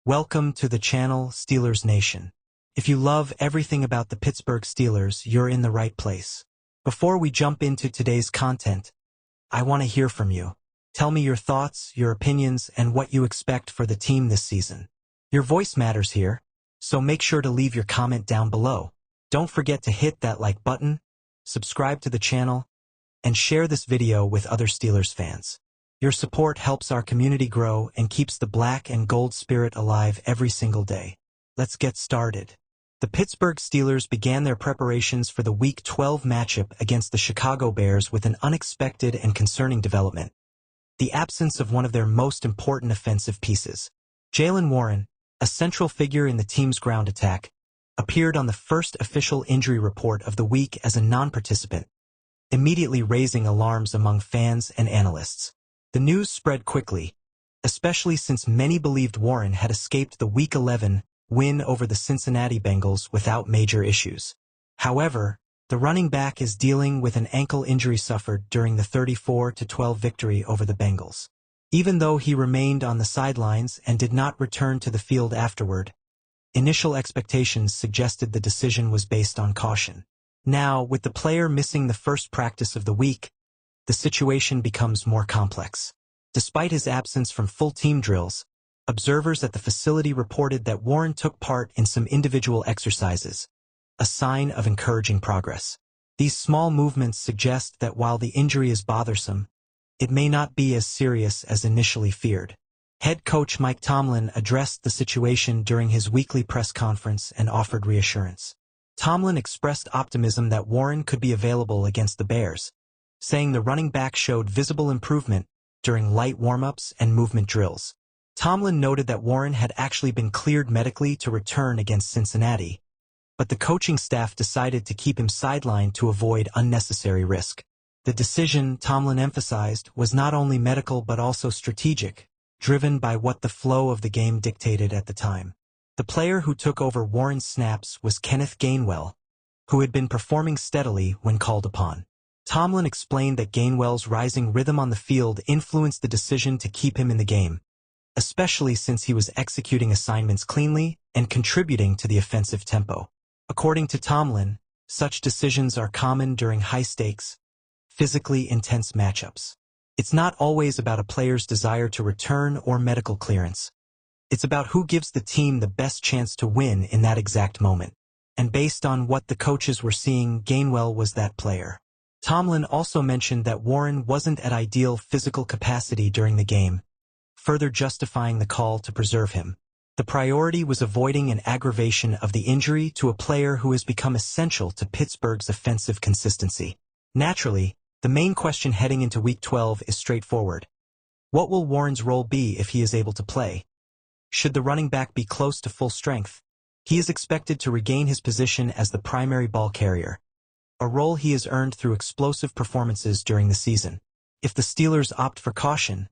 Welcome to the channel Steelers Nation. If you love everything about the Pittsburgh Steelers, you're in the right place. Before we jump into today's content, I want to hear from you. Tell me your thoughts, your opinions, and what you expect for the team this season. Your voice matters here, so make sure to leave your comment down below. Don't forget to hit that like button, subscribe to the channel, and share this video with other Steelers fans. Your support helps our community grow and keeps the black and gold spirit alive every single day. Let's get started. The Pittsburgh Steelers began their preparations for the Week 12 matchup against the Chicago Bears with an unexpected and concerning development: the absence of one of their most important offensive pieces. Jaylen Warren, a central figure in the team's ground attack, appeared on the first official injury report of the week as a non-participant, immediately raising alarms among fans and analysts. The news spread quickly, especially since many believed Warren had escaped the Week 11 win over the Cincinnati Bengals without major issues. However, the running back is dealing with an ankle injury suffered during the 34-12 victory over the Bengals. Even though he remained on the sidelines and did not return to the field afterward, initial expectations suggested the decision was based on caution. Now, with the player missing the first practice of the week, the situation becomes more complex. Despite his absence from full team drills, observers at the facility reported that Warren took part in some individual exercises, a sign of encouraging progress. These small movements suggest that while the injury is bothersome, it may not be as serious as initially feared. Head coach Mike Tomlin addressed the situation during his weekly press conference and offered reassurance. Tomlin expressed optimism that Warren could be available against the Bears, saying the running back showed visible improvement during light warm-ups and movement drills. Tomlin noted that Warren had actually been cleared medically to return against Cincinnati, but the coaching staff decided to keep him sidelined to avoid unnecessary risk. The decision, Tomlin emphasized, was not only medical but also strategic, driven by what the flow of the game dictated at the time. The player who took over Warren's snaps was Kenneth Gainwell, who had been performing steadily when called upon. Tomlin explained that Gainwell's rising rhythm on the field influenced the decision to keep him in the game, especially since he was executing assignments cleanly and contributing to the offensive tempo. According to Tomlin, such decisions are common during high-stakes, physically intense matchups. It's not always about a player's desire to return or medical clearance. It's about who gives the team the best chance to win in that exact moment. And based on what the coaches were seeing, Gainwell was that player. Tomlin also mentioned that Warren wasn't at ideal physical capacity during the game, further justifying the call to preserve him. The priority was avoiding an aggravation of the injury to a player who has become essential to Pittsburgh's offensive consistency. Naturally, the main question heading into Week 12 is straightforward. What will Warren's role be if he is able to play? Should the running back be close to full strength? He is expected to regain his position as the primary ball carrier, a role he has earned through explosive performances during the season. If the Steelers opt for caution,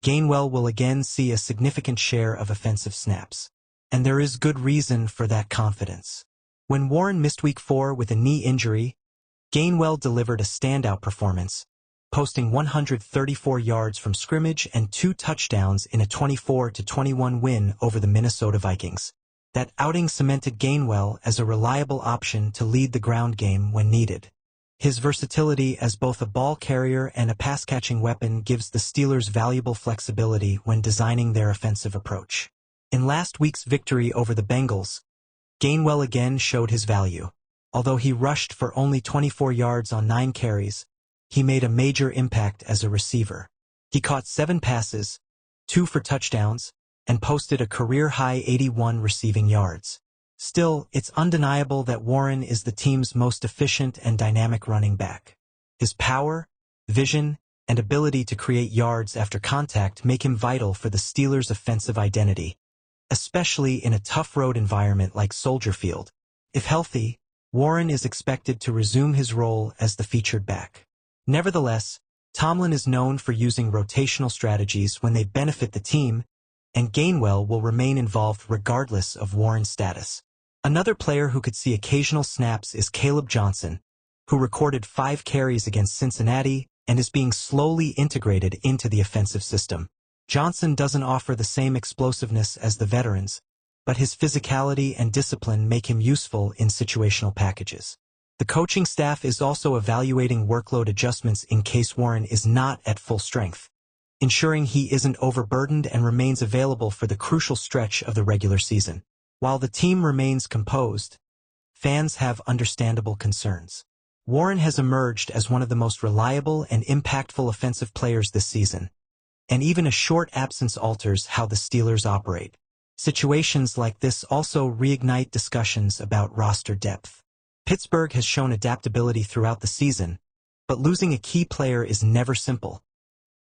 Gainwell will again see a significant share of offensive snaps. And there is good reason for that confidence. When Warren missed Week 4 with a knee injury, Gainwell delivered a standout performance, posting 134 yards from scrimmage and 2 touchdowns in a 24-21 win over the Minnesota Vikings. That outing cemented Gainwell as a reliable option to lead the ground game when needed. His versatility as both a ball carrier and a pass-catching weapon gives the Steelers valuable flexibility when designing their offensive approach. In last week's victory over the Bengals, Gainwell again showed his value. Although he rushed for only 24 yards on 9 carries, he made a major impact as a receiver. He caught 7 passes, 2 for touchdowns, and posted a career-high 81 receiving yards. Still, it's undeniable that Warren is the team's most efficient and dynamic running back. His power, vision, and ability to create yards after contact make him vital for the Steelers' offensive identity, especially in a tough road environment like Soldier Field. If healthy, Warren is expected to resume his role as the featured back. Nevertheless, Tomlin is known for using rotational strategies when they benefit the team, and Gainwell will remain involved regardless of Warren's status. Another player who could see occasional snaps is Caleb Johnson, who recorded 5 carries against Cincinnati and is being slowly integrated into the offensive system. Johnson doesn't offer the same explosiveness as the veterans, but his physicality and discipline make him useful in situational packages. The coaching staff is also evaluating workload adjustments in case Warren is not at full strength, ensuring he isn't overburdened and remains available for the crucial stretch of the regular season. While the team remains composed, fans have understandable concerns. Warren has emerged as one of the most reliable and impactful offensive players this season, and even a short absence alters how the Steelers operate. Situations like this also reignite discussions about roster depth. Pittsburgh has shown adaptability throughout the season, but losing a key player is never simple,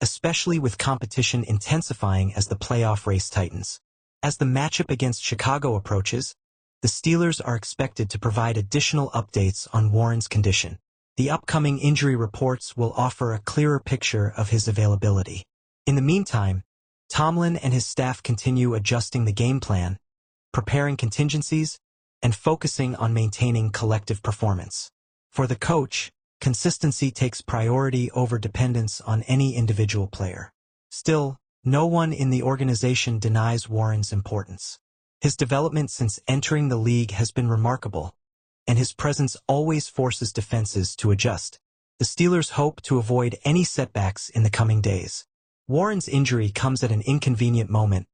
especially with competition intensifying as the playoff race tightens. As the matchup against Chicago approaches, the Steelers are expected to provide additional updates on Warren's condition. The upcoming injury reports will offer a clearer picture of his availability. In the meantime, Tomlin and his staff continue adjusting the game plan, preparing contingencies, and focusing on maintaining collective performance. For the coach, consistency takes priority over dependence on any individual player. Still, no one in the organization denies Warren's importance. His development since entering the league has been remarkable, and his presence always forces defenses to adjust. The Steelers hope to avoid any setbacks in the coming days. Warren's injury comes at an inconvenient moment,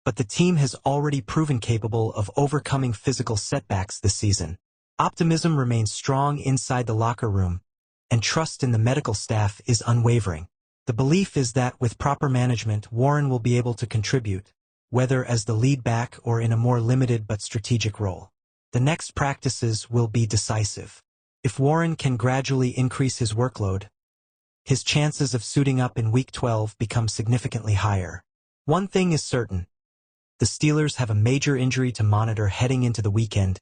but the team has already proven capable of overcoming physical setbacks this season. Optimism remains strong inside the locker room, and trust in the medical staff is unwavering. The belief is that with proper management, Warren will be able to contribute, whether as the lead back or in a more limited but strategic role. The next practices will be decisive. If Warren can gradually increase his workload, his chances of suiting up in Week 12 become significantly higher. One thing is certain. The Steelers have a major injury to monitor heading into the weekend,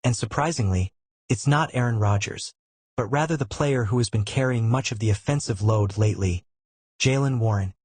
and surprisingly, it's not Aaron Rodgers, but rather the player who has been carrying much of the offensive load lately, Jaylen Warren.